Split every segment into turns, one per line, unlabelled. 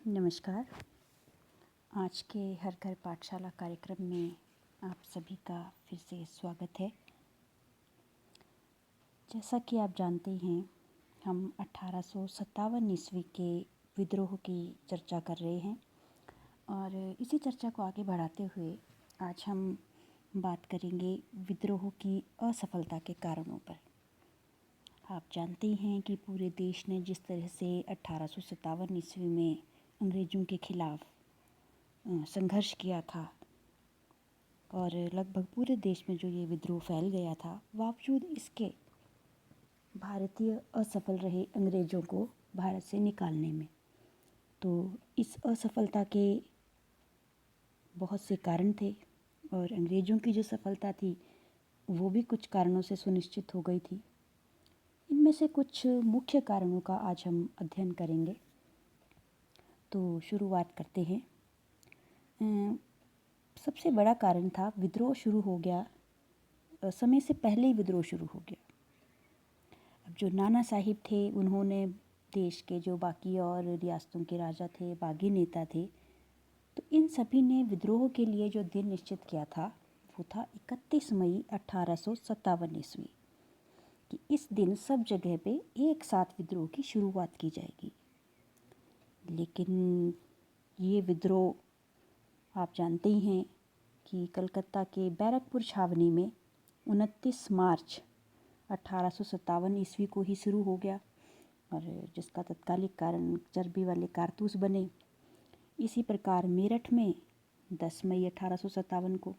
नमस्कार। आज के हर घर पाठशाला कार्यक्रम में आप सभी का फिर से स्वागत है। जैसा कि आप जानते हैं, हम 1857 ईस्वी के विद्रोह की चर्चा कर रहे हैं और इसी चर्चा को आगे बढ़ाते हुए आज हम बात करेंगे विद्रोह की असफलता के कारणों पर। आप जानते हैं कि पूरे देश ने जिस तरह से 1857 ईस्वी में अंग्रेज़ों के खिलाफ संघर्ष किया था और लगभग पूरे देश में जो ये विद्रोह फैल गया था, बावजूद इसके भारतीय असफल रहे अंग्रेज़ों को भारत से निकालने में। तो इस असफलता के बहुत से कारण थे और अंग्रेज़ों की जो सफलता थी वो भी कुछ कारणों से सुनिश्चित हो गई थी। इनमें से कुछ मुख्य कारणों का आज हम अध्ययन करेंगे। तो शुरुआत करते हैं। सबसे बड़ा कारण था विद्रोह शुरू हो गया, समय से पहले ही विद्रोह शुरू हो गया। अब जो नाना साहिब थे, उन्होंने देश के जो बाकी और रियासतों के राजा थे, बागी नेता थे, तो इन सभी ने विद्रोह के लिए जो दिन निश्चित किया था वो था 31 मई 1857 ईस्वी कि इस दिन सब जगह पे एक साथ विद्रोह की शुरुआत की जाएगी। लेकिन ये विद्रोह आप जानते ही हैं कि कलकत्ता के बैरकपुर छावनी में 29 मार्च 1857 ईस्वी को ही शुरू हो गया और जिसका तत्कालिक कारण चर्बी वाले कारतूस बने। इसी प्रकार मेरठ में 10 मई 1857 को।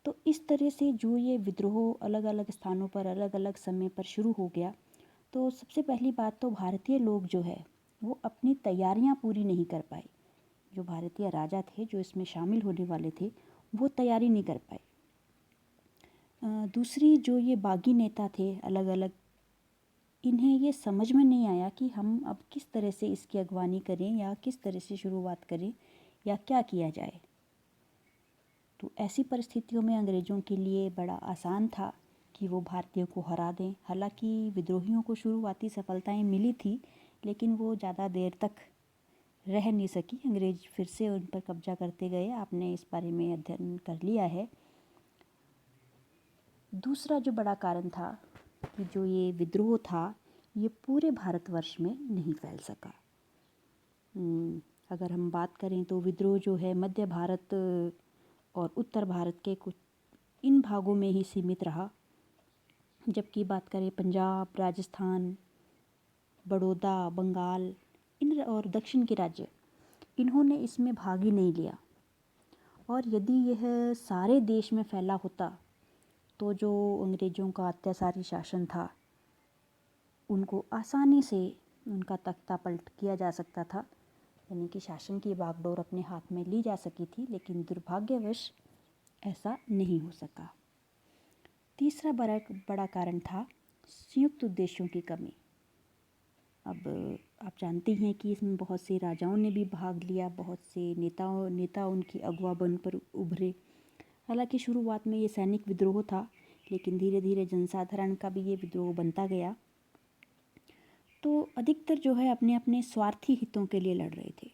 तो इस तरह से जो ये विद्रोह अलग अलग स्थानों पर अलग अलग समय पर शुरू हो गया, तो सबसे पहली बात तो भारतीय लोग जो है वो अपनी तैयारियां पूरी नहीं कर पाए। जो भारतीय राजा थे जो इसमें शामिल होने वाले थे वो तैयारी नहीं कर पाए। दूसरी जो ये बागी नेता थे अलग अलग, इन्हें ये समझ में नहीं आया कि हम अब किस तरह से इसकी अगवानी करें या किस तरह से शुरुआत करें या क्या किया जाए। तो ऐसी परिस्थितियों में अंग्रेज़ों के लिए बड़ा आसान था कि वो भारतीयों को हरा दें। हालांकि विद्रोहियों को शुरुआती सफलताएं मिली थी, लेकिन वो ज़्यादा देर तक रह नहीं सकी। अंग्रेज फिर से उन पर कब्जा करते गए। आपने इस बारे में अध्ययन कर लिया है। दूसरा जो बड़ा कारण था कि जो ये विद्रोह था ये पूरे भारतवर्ष में नहीं फैल सका। अगर हम बात करें तो विद्रोह जो है मध्य भारत और उत्तर भारत के कुछ इन भागों में ही सीमित रहा, जबकि बात करें पंजाब, राजस्थान, बड़ौदा, बंगाल इन और दक्षिण के राज्य, इन्होंने इसमें भाग ही नहीं लिया। और यदि यह सारे देश में फैला होता तो जो अंग्रेज़ों का अत्याचारी शासन था उनको आसानी से उनका तख्ता पलट किया जा सकता था, यानी कि शासन की बागडोर अपने हाथ में ली जा सकी थी। लेकिन दुर्भाग्यवश ऐसा नहीं हो सका। तीसरा बड़ा कारण था संयुक्त उद्देश्यों की कमी। अब आप जानते हैं कि इसमें बहुत से राजाओं ने भी भाग लिया, बहुत से नेता उनकी अगवा बन पर उभरे। हालांकि शुरुआत में ये सैनिक विद्रोह था, लेकिन धीरे धीरे जनसाधारण का भी ये विद्रोह बनता गया। तो अधिकतर जो है अपने अपने स्वार्थी हितों के लिए लड़ रहे थे।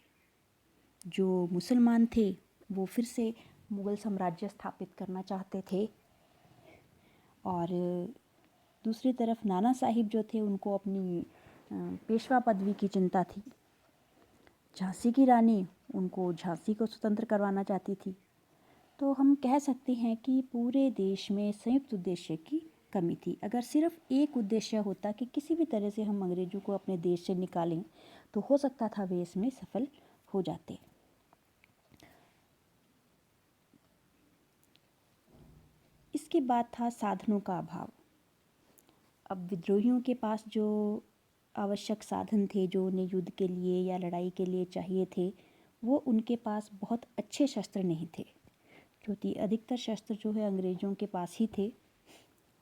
जो मुसलमान थे वो फिर से मुग़ल साम्राज्य स्थापित करना चाहते थे और दूसरी तरफ नाना साहिब जो थे उनको अपनी पेशवा पदवी की चिंता थी। झांसी की रानी उनको झांसी को स्वतंत्र करवाना चाहती थी। तो हम कह सकते हैं कि पूरे देश में संयुक्त उद्देश्य की कमी थी। अगर सिर्फ एक उद्देश्य होता कि किसी भी तरह से हम अंग्रेज़ों को अपने देश से निकालें, तो हो सकता था वे इसमें सफल हो जाते। इसके बाद था साधनों का अभाव। अब विद्रोहियों के पास जो आवश्यक साधन थे, जो उन्हें युद्ध के लिए या लड़ाई के लिए चाहिए थे, वो उनके पास बहुत अच्छे शस्त्र नहीं थे, क्योंकि अधिकतर शस्त्र जो है अंग्रेज़ों के पास ही थे,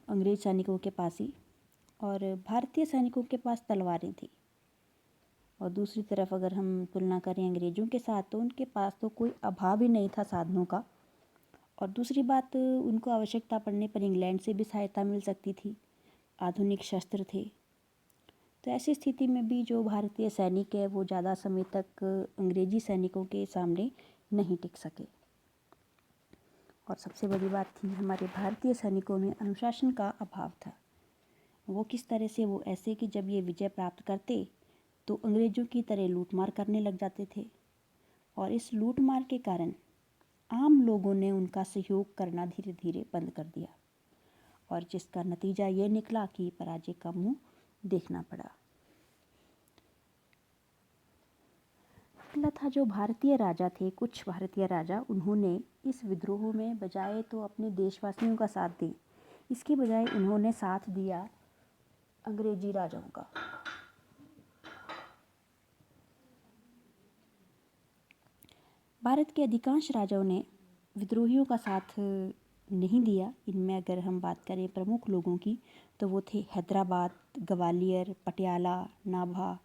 अंग्रेज़ सैनिकों के पास ही, और भारतीय सैनिकों के पास तलवारें थी। और दूसरी तरफ अगर हम तुलना करें अंग्रेज़ों के साथ, तो उनके पास तो कोई अभाव ही नहीं था साधनों का। और दूसरी बात, उनको आवश्यकता पड़ने पर इंग्लैंड से भी सहायता मिल सकती थी, आधुनिक शस्त्र थे। तो ऐसी स्थिति में भी जो भारतीय सैनिक है वो ज़्यादा समय तक अंग्रेजी सैनिकों के सामने नहीं टिक सके। और सबसे बड़ी बात थी, हमारे भारतीय सैनिकों में अनुशासन का अभाव था। वो किस तरह से, वो ऐसे कि जब ये विजय प्राप्त करते तो अंग्रेज़ों की तरह लूटमार करने लग जाते थे, और इस लूटमार के कारण आम लोगों ने उनका सहयोग करना धीरे धीरे बंद कर दिया, और जिसका नतीजा ये निकला कि पराजय का मुंह देखना पड़ा। अगला था जो भारतीय राजा थे, कुछ भारतीय राजा, उन्होंने इस विद्रोह में बजाय तो अपने देशवासियों का साथ दें, इसके बजाय उन्होंने साथ दिया अंग्रेजी राजाओं का। भारत के अधिकांश राजाओं ने विद्रोहियों का साथ नहीं दिया। इनमें अगर हम बात करें प्रमुख लोगों की तो वो थे हैदराबाद, ग्वालियर, पटियाला, नाभा,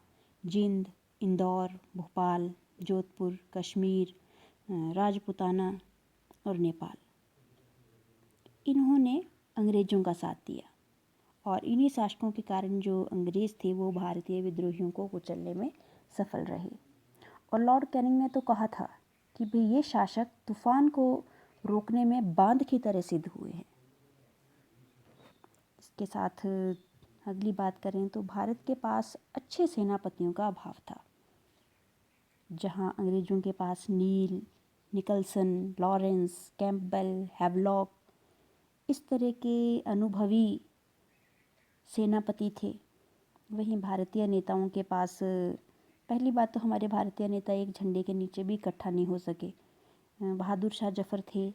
जींद, इंदौर, भोपाल, जोधपुर, कश्मीर, राजपूताना और नेपाल। इन्होंने अंग्रेज़ों का साथ दिया, और इन्हीं शासकों के कारण जो अंग्रेज़ थे वो भारतीय विद्रोहियों को कुचलने में सफल रहे। और लॉर्ड कैनिंग ने तो कहा था कि भाई ये शासक तूफान को रोकने में बांध की तरह सिद्ध हुए हैं। इसके साथ अगली बात करें तो भारत के पास अच्छे सेनापतियों का अभाव था। जहां अंग्रेज़ों के पास नील, निकल्सन, लॉरेंस, कैंपबेल, हैवलॉक इस तरह के अनुभवी सेनापति थे, वहीं भारतीय नेताओं के पास, पहली बात तो हमारे भारतीय नेता एक झंडे के नीचे भी इकट्ठा नहीं हो सके। बहादुर शाह जफर थे,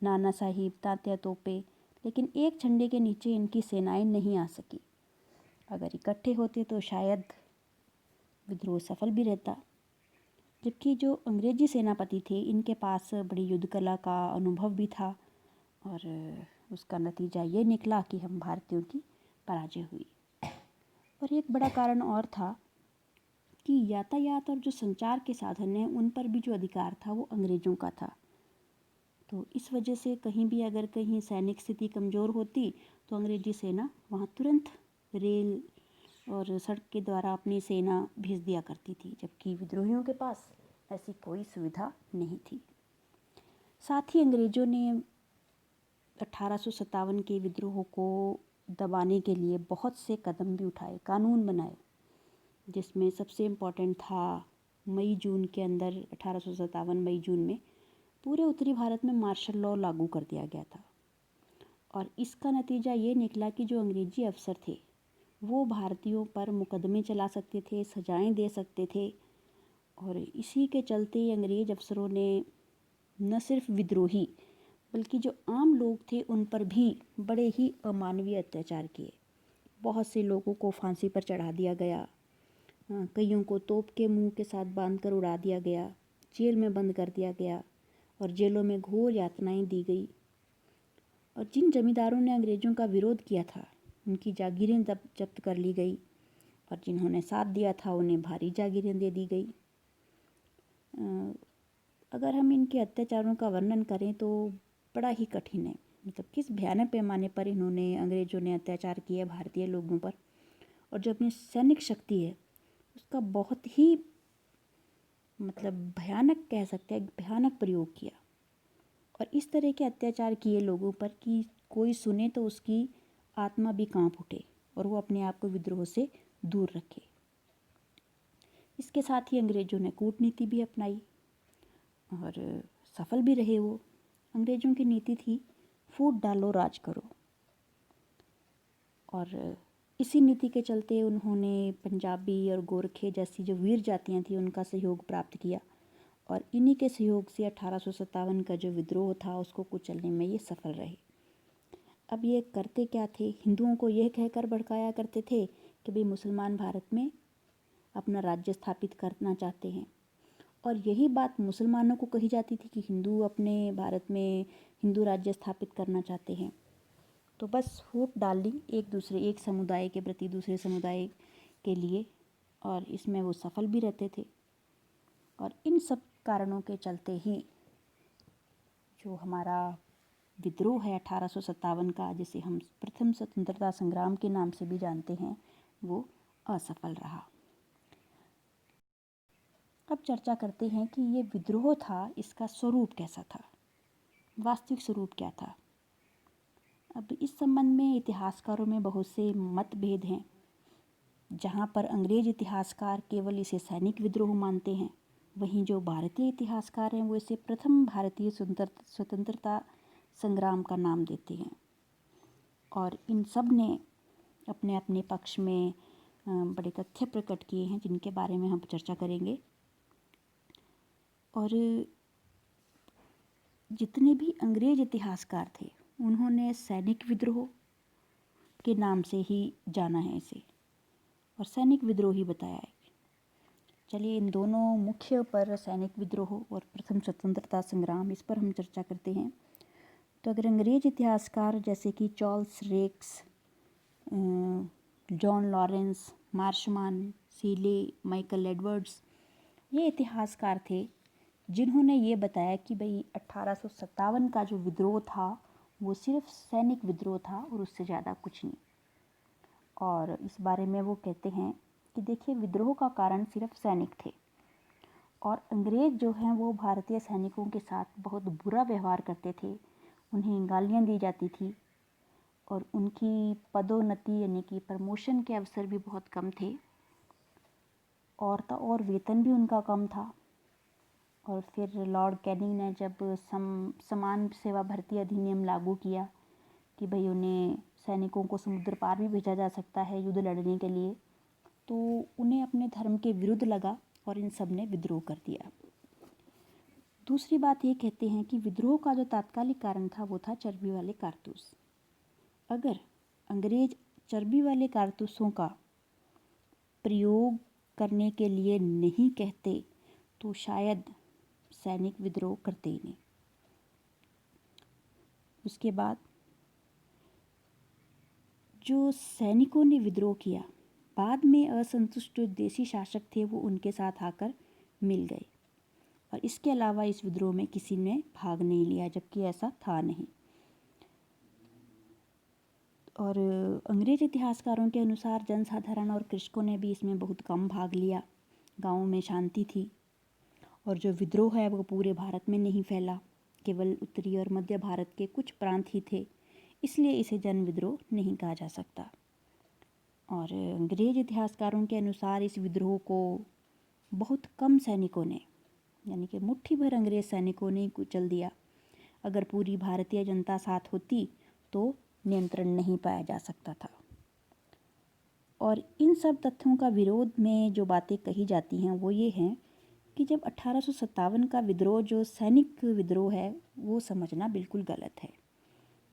नाना साहिब, तात्या तोपे, लेकिन एक झंडे के नीचे इनकी सेनाएं नहीं आ सकी। अगर इकट्ठे होते तो शायद विद्रोह सफल भी रहता। जबकि जो अंग्रेजी सेनापति थे इनके पास बड़ी युद्ध कला का अनुभव भी था, और उसका नतीजा ये निकला कि हम भारतीयों की पराजय हुई। और एक बड़ा कारण और था कि यातायात और जो संचार के साधन हैं उन पर भी जो अधिकार था वो अंग्रेज़ों का था। तो इस वजह से कहीं भी अगर कहीं सैनिक स्थिति कमज़ोर होती तो अंग्रेजी सेना वहाँ तुरंत रेल और सड़क के द्वारा अपनी सेना भेज दिया करती थी, जबकि विद्रोहियों के पास ऐसी कोई सुविधा नहीं थी। साथ ही अंग्रेज़ों ने 1857 के विद्रोह को दबाने के लिए बहुत से कदम भी उठाए, कानून बनाए, जिसमें सबसे इम्पोर्टेंट था मई जून के अंदर 1857 मई जून में पूरे उत्तरी भारत में मार्शल लॉ लागू कर दिया गया था। और इसका नतीजा ये निकला कि जो अंग्रेजी अफसर थे वो भारतीयों पर मुकदमे चला सकते थे, सजाएं दे सकते थे, और इसी के चलते अंग्रेज अफसरों ने न सिर्फ विद्रोही बल्कि जो आम लोग थे उन पर भी बड़े ही अमानवीय अत्याचार किए। बहुत से लोगों को फांसी पर चढ़ा दिया गया, कईयों को तोप के मुंह के साथ बांधकर उड़ा दिया गया, जेल में बंद कर दिया गया, और जेलों में घोर यातनाएं दी गई। और जिन जमींदारों ने अंग्रेज़ों का विरोध किया था उनकी जागीरें जब्त कर ली गई, और जिन्होंने साथ दिया था उन्हें भारी जागीरें दे दी गई। अगर हम इनके अत्याचारों का वर्णन करें तो बड़ा ही कठिन है, मतलब किस भयानक पैमाने पर इन्होंने, अंग्रेज़ों ने अत्याचार किया भारतीय लोगों पर, और जो अपनी सैनिक शक्ति है उसका बहुत ही, मतलब भयानक कह सकते हैं, भयानक प्रयोग किया। और इस तरह के अत्याचार किए लोगों पर कि कोई सुने तो उसकी आत्मा भी कांप उठे और वो अपने आप को विद्रोह से दूर रखे। इसके साथ ही अंग्रेज़ों ने कूटनीति भी अपनाई और सफल भी रहे वो। अंग्रेज़ों की नीति थी फूट डालो राज करो, और इसी नीति के चलते उन्होंने पंजाबी और गोरखे जैसी जो वीर जातियां थी उनका सहयोग प्राप्त किया, और इन्हीं के सहयोग से 1857 का जो विद्रोह था उसको कुचलने में ये सफल रहे। अब ये करते क्या थे, हिंदुओं को यह कहकर भड़काया करते थे कि भाई मुसलमान भारत में अपना राज्य स्थापित करना चाहते हैं, और यही बात मुसलमानों को कही जाती थी कि हिंदू अपने भारत में हिंदू राज्य स्थापित करना चाहते हैं। तो बस फूट डाल दी एक समुदाय के प्रति दूसरे समुदाय के लिए, और इसमें वो सफल भी रहते थे। और इन सब कारणों के चलते ही जो हमारा विद्रोह है 1857 का, जिसे हम प्रथम स्वतंत्रता संग्राम के नाम से भी जानते हैं, वो असफल रहा। अब चर्चा करते हैं कि ये विद्रोह था, इसका स्वरूप कैसा था, वास्तविक स्वरूप क्या था। अब इस संबंध में इतिहासकारों में बहुत से मतभेद हैं। जहाँ पर अंग्रेज इतिहासकार केवल इसे सैनिक विद्रोह मानते हैं, वहीं जो भारतीय इतिहासकार हैं वो इसे प्रथम भारतीय स्वतंत्रता संग्राम का नाम देते हैं। और इन सब ने अपने अपने पक्ष में बड़े तथ्य प्रकट किए हैं, जिनके बारे में हम चर्चा करेंगे। और जितने भी अंग्रेज इतिहासकार थे, उन्होंने सैनिक विद्रोह के नाम से ही जाना है इसे, और सैनिक विद्रोह ही बताया है। चलिए इन दोनों मुख्य पर, सैनिक विद्रोह और प्रथम स्वतंत्रता संग्राम, इस पर हम चर्चा करते हैं। तो अगर अंग्रेज इतिहासकार जैसे कि Charles Rex, John Lawrence, Marshman, Seeley, Michael Edwards, ये इतिहासकार थे जिन्होंने ये बताया कि भाई 1857 का जो विद्रोह था वो सिर्फ सैनिक विद्रोह था और उससे ज़्यादा कुछ नहीं। और इस बारे में वो कहते हैं कि देखिए, विद्रोह का कारण सिर्फ सैनिक थे, और अंग्रेज़ जो हैं वो भारतीय सैनिकों के साथ बहुत बुरा व्यवहार करते थे। उन्हें गालियाँ दी जाती थी और उनकी पदोन्नति यानी कि प्रमोशन के अवसर भी बहुत कम थे, और वेतन भी उनका कम था। और फिर लॉर्ड कैनिंग ने जब समान सेवा भर्ती अधिनियम लागू किया कि भाई उन्हें सैनिकों को समुद्र पार भी भेजा जा सकता है युद्ध लड़ने के लिए, तो उन्हें अपने धर्म के विरुद्ध लगा और इन सब ने विद्रोह कर दिया। दूसरी बात ये कहते हैं कि विद्रोह का जो तात्कालिक कारण था वो था चर्बी वाले कारतूस। अगर अंग्रेज चर्बी वाले कारतूसों का प्रयोग करने के लिए नहीं कहते तो शायद सैनिक विद्रोह करते ही नहीं। उसके बाद जो सैनिकों ने विद्रोह किया, बाद में असंतुष्ट जो देशी शासक थे वो उनके साथ आकर मिल गए, और इसके अलावा इस विद्रोह में किसी ने भाग नहीं लिया, जबकि ऐसा था नहीं। और अंग्रेज इतिहासकारों के अनुसार जनसाधारण और कृषकों ने भी इसमें बहुत कम भाग लिया। गाँवों में शांति थी, और जो विद्रोह है वो पूरे भारत में नहीं फैला, केवल उत्तरी और मध्य भारत के कुछ प्रांत ही थे, इसलिए इसे जन विद्रोह नहीं कहा जा सकता। और अंग्रेज इतिहासकारों के अनुसार इस विद्रोह को बहुत कम सैनिकों ने, यानी कि मुट्ठी भर अंग्रेज सैनिकों ने कुचल दिया। अगर पूरी भारतीय जनता साथ होती तो नियंत्रण नहीं पाया जा सकता था। और इन सब तथ्यों का विरोध में जो बातें कही जाती हैं वो ये हैं कि जब 1857 का विद्रोह जो सैनिक विद्रोह है वो समझना बिल्कुल गलत है,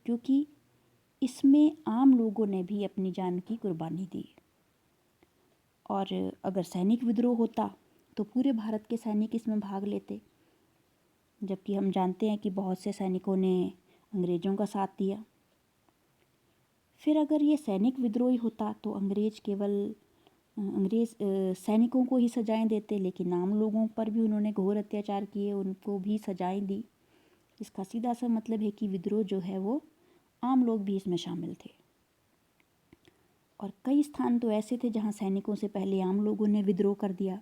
क्योंकि इसमें आम लोगों ने भी अपनी जान की कुर्बानी दी। और अगर सैनिक विद्रोह होता तो पूरे भारत के सैनिक इसमें भाग लेते, जबकि हम जानते हैं कि बहुत से सैनिकों ने अंग्रेज़ों का साथ दिया। फिर अगर ये सैनिक विद्रोह ही होता तो अंग्रेज़ सैनिकों को ही सजाएं देते, लेकिन आम लोगों पर भी उन्होंने घोर अत्याचार किए, उनको भी सजाएं दी। इसका सीधा सा मतलब है कि विद्रोह जो है वो आम लोग भी इसमें शामिल थे। और कई स्थान तो ऐसे थे जहां सैनिकों से पहले आम लोगों ने विद्रोह कर दिया।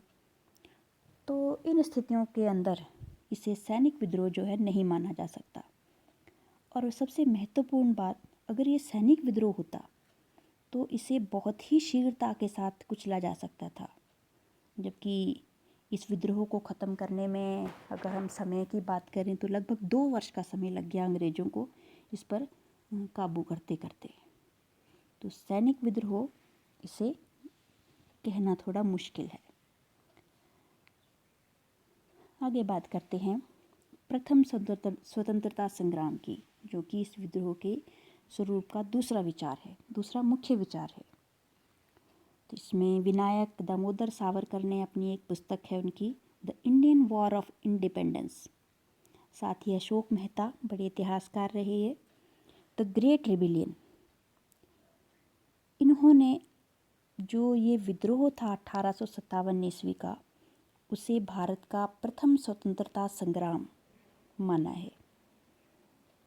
तो इन स्थितियों के अंदर इसे सैनिक विद्रोह जो है नहीं माना जा सकता। और सबसे महत्वपूर्ण बात, अगर ये सैनिक विद्रोह होता तो इसे बहुत ही शीघ्रता के साथ कुचला जा सकता था, जबकि इस विद्रोह को ख़त्म करने में अगर हम समय की बात करें तो लगभग 2 वर्ष का समय लग गया अंग्रेज़ों को इस पर काबू करते करते। तो सैनिक विद्रोह, इसे कहना थोड़ा मुश्किल है। आगे बात करते हैं प्रथम स्वतंत्रता संग्राम की, जो कि इस विद्रोह के स्वरूप का दूसरा मुख्य विचार है। तो इसमें विनायक दामोदर सावरकर ने अपनी एक पुस्तक है उनकी, the Indian war of independence, साथ ही अशोक मेहता बड़े इतिहासकार रहे हैं, द ग्रेट रिबिलियन, इन्होंने जो ये विद्रोह था 1857 ईस्वी का, उसे भारत का प्रथम स्वतंत्रता संग्राम माना है।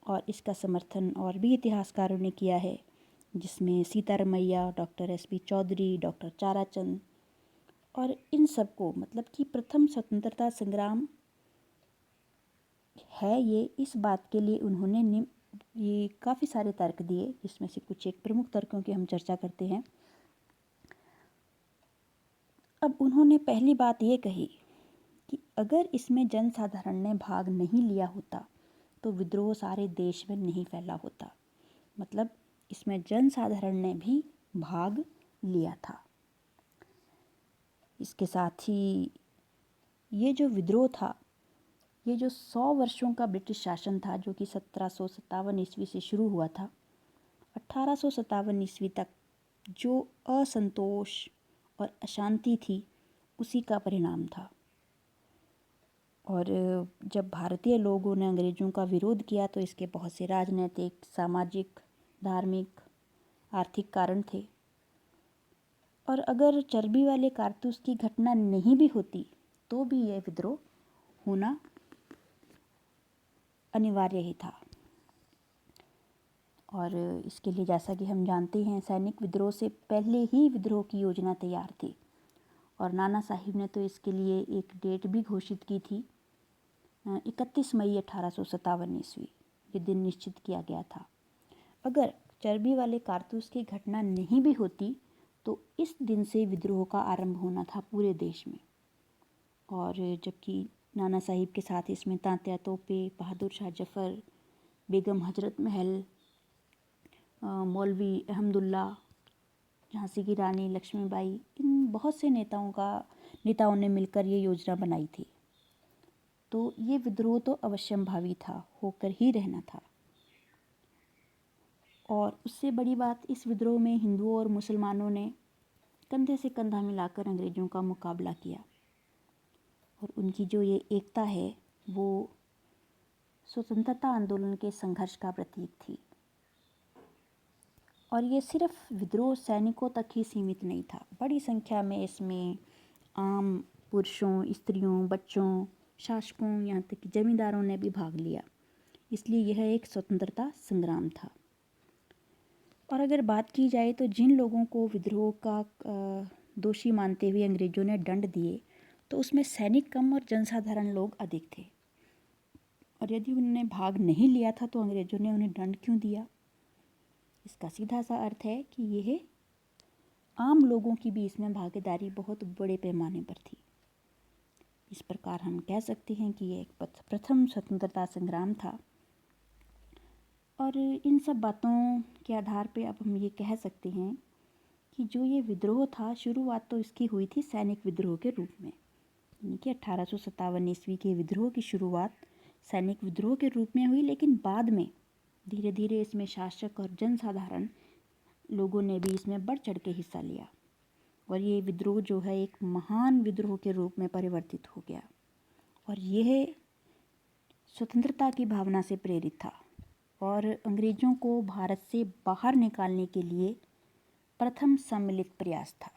और इसका समर्थन और भी इतिहासकारों ने किया है, जिसमें Sitaramayya, doctor S B. Chaudhary, doctor Tarachand और इन सबको मतलब कि प्रथम स्वतंत्रता संग्राम है ये, इस बात के लिए उन्होंने ये काफ़ी सारे तर्क दिए, जिसमें से कुछ एक प्रमुख तर्कों की हम चर्चा करते हैं। अब उन्होंने पहली बात ये कही कि अगर इसमें जनसाधारण ने भाग नहीं लिया होता तो विद्रोह सारे देश में नहीं फैला होता। मतलब इसमें जनसाधारण ने भी भाग लिया था। इसके साथ ही ये जो विद्रोह था, ये जो 100 वर्षों का ब्रिटिश शासन था, जो कि 1757 ईस्वी से शुरू हुआ था, 1857 ईस्वी तक जो असंतोष और अशांति थी, उसी का परिणाम था। और जब भारतीय लोगों ने अंग्रेज़ों का विरोध किया तो इसके बहुत से राजनीतिक, सामाजिक, धार्मिक, आर्थिक कारण थे। और अगर चर्बी वाले कारतूस की घटना नहीं भी होती तो भी यह विद्रोह होना अनिवार्य ही था। और इसके लिए जैसा कि हम जानते हैं, सैनिक विद्रोह से पहले ही विद्रोह की योजना तैयार थी और नाना साहिब ने तो इसके लिए एक डेट भी घोषित की थी, 31 मई 1857 ईस्वी। ये दिन निश्चित किया गया था। अगर चर्बी वाले कारतूस की घटना नहीं भी होती तो इस दिन से विद्रोह का आरंभ होना था पूरे देश में। और जबकि नाना साहिब के साथ इसमें तात्या तोपे, बहादुर शाह जफ़र, बेगम हजरत महल, मौलवी अहमदुल्ला, झांसी की रानी लक्ष्मीबाई, इन बहुत से नेताओं ने मिलकर ये योजना बनाई थी। तो ये विद्रोह तो अवश्यंभावी था, होकर ही रहना था। और उससे बड़ी बात, इस विद्रोह में हिंदुओं और मुसलमानों ने कंधे से कंधा मिलाकर अंग्रेज़ों का मुकाबला किया। और उनकी जो ये एकता है वो स्वतंत्रता आंदोलन के संघर्ष का प्रतीक थी। और ये सिर्फ विद्रोह सैनिकों तक ही सीमित नहीं था, बड़ी संख्या में इसमें आम पुरुषों, स्त्रियों, बच्चों, शासकों, यहाँ तक कि जमींदारों ने भी भाग लिया। इसलिए यह एक स्वतंत्रता संग्राम था। और अगर बात की जाए तो जिन लोगों को विद्रोह का दोषी मानते हुए अंग्रेज़ों ने दंड दिए, तो उसमें सैनिक कम और जनसाधारण लोग अधिक थे। और यदि उन्होंने भाग नहीं लिया था तो अंग्रेज़ों ने उन्हें दंड क्यों दिया? इसका सीधा सा अर्थ है कि यह आम लोगों की भी इसमें भागीदारी बहुत बड़े पैमाने पर थी। इस प्रकार हम कह सकते हैं कि यह एक प्रथम स्वतंत्रता संग्राम था। और इन सब बातों के आधार पे अब हम ये कह सकते हैं कि जो ये विद्रोह था, शुरुआत तो इसकी हुई थी सैनिक विद्रोह के रूप में, यानी कि 1857 ईस्वी के विद्रोह की शुरुआत सैनिक विद्रोह के रूप में हुई। लेकिन बाद में धीरे धीरे इसमें शासक और जनसाधारण लोगों ने भी इसमें बढ़ चढ़ के हिस्सा लिया और ये विद्रोह जो है एक महान विद्रोह के रूप में परिवर्तित हो गया। और यह स्वतंत्रता की भावना से प्रेरित था और अंग्रेज़ों को भारत से बाहर निकालने के लिए प्रथम सम्मिलित प्रयास था।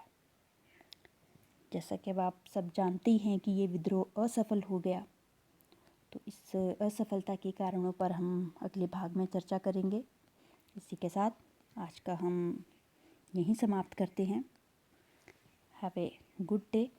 जैसा कि अब आप सब जानते हैं कि ये विद्रोह असफल हो गया, तो इस असफलता के कारणों पर हम अगले भाग में चर्चा करेंगे। इसी के साथ आज का हम यहीं समाप्त करते हैं। Have a good day.